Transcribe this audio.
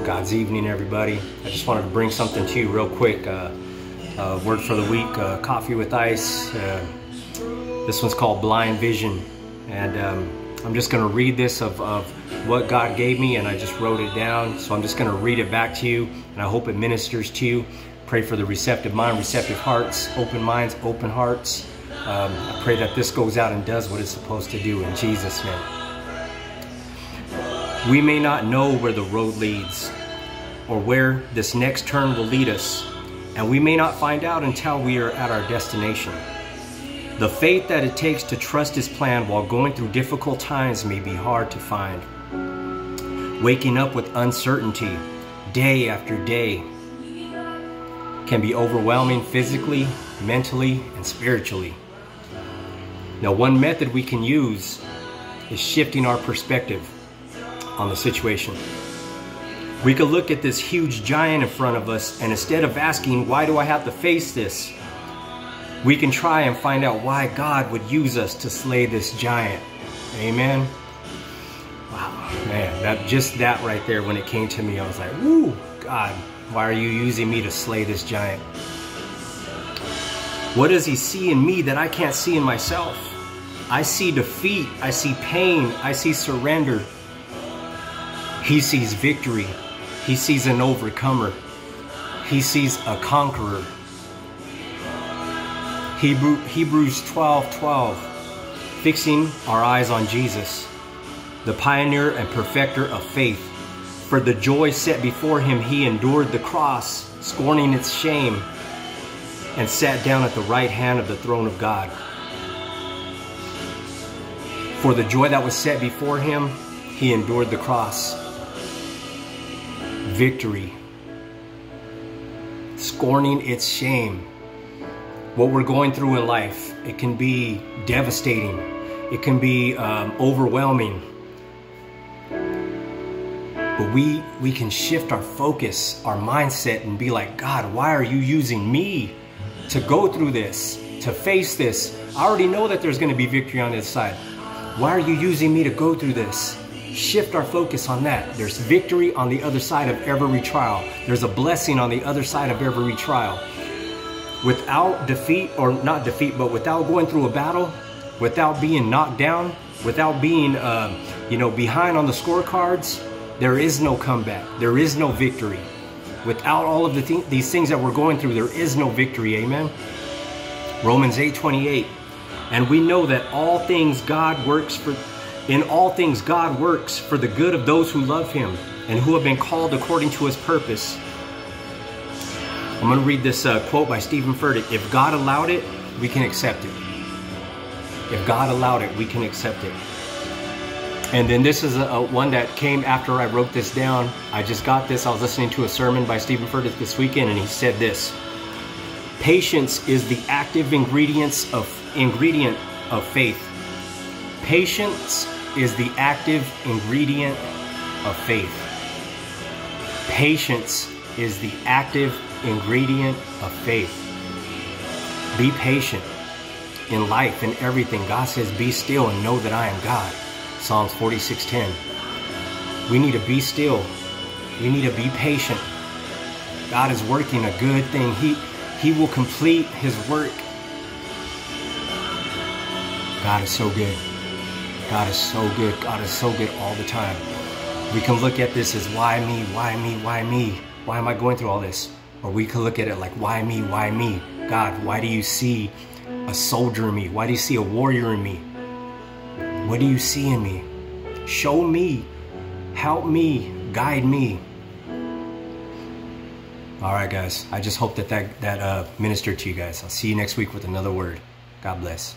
God's evening, everybody. I just wanted to bring something to you real quick. Word for the week, Coffee with Eyce. This one's called Blind Vision. And I'm just going to read this of what God gave me, and I just wrote it down. So I'm just going to read it back to you, and I hope it ministers to you. Pray for the receptive mind, receptive hearts, open minds, open hearts. I pray that this goes out and does what it's supposed to do in Jesus' name. We may not know where the road leads or where this next turn will lead us, and we may not find out until we are at our destination. The faith that it takes to trust His plan while going through difficult times may be hard to find. Waking up with uncertainty day after day can be overwhelming physically, mentally, and spiritually. Now, one method we can use is shifting our perspective on the situation. We could look at this huge giant in front of us, and instead of asking, why do I have to face this? We can try and find out why God would use us to slay this giant. Amen. Wow, man, that right there, when it came to me, I was like, woo, God, why are you using me to slay this giant? What does He see in me that I can't see in myself? I see defeat, I see pain, I see surrender. He sees victory. He sees an overcomer. He sees a conqueror. Hebrews 12:12, fixing our eyes on Jesus, the pioneer and perfecter of faith. For the joy set before Him, He endured the cross, scorning its shame, and sat down at the right hand of the throne of God. For the joy that was set before Him, He endured the cross. Victory, scorning its shame. What we're going through in life, it can be devastating. It can be overwhelming. But we can shift our focus, our mindset, and be like, God, why are you using me to go through this, to face this? I already know that there's going to be victory on this side. Why are you using me to go through this? Shift our focus on that. There's victory on the other side of every trial. There's a blessing on the other side of every trial. Without defeat, or not defeat, but without going through a battle, without being knocked down, without being behind on the scorecards, there is no comeback. There is no victory. Without all of these things that we're going through, there is no victory. Amen. Romans 8:28. And we know that in all things God works for the good of those who love Him and who have been called according to His purpose. I'm going to read this quote by Stephen Furtick. If God allowed it, we can accept it. If God allowed it, we can accept it. And then this is one that came after I wrote this down. I just got this. I was listening to a sermon by Stephen Furtick this weekend, and he said this: patience is the active ingredient of faith. Patience is the active ingredient of faith. Patience is the active ingredient of faith. Be patient in life and everything. God says, be still and know that I am God. Psalms 46:10. We need to be still. We need to be patient. God is working a good thing. He will complete His work. God is so good. God is so good. God is so good all the time. We can look at this as why me, why me, why me? Why am I going through all this? Or we can look at it like, why me, why me? God, why do you see a soldier in me? Why do you see a warrior in me? What do you see in me? Show me, help me, guide me. All right, guys. I just hope that ministered to you guys. I'll see you next week with another word. God bless.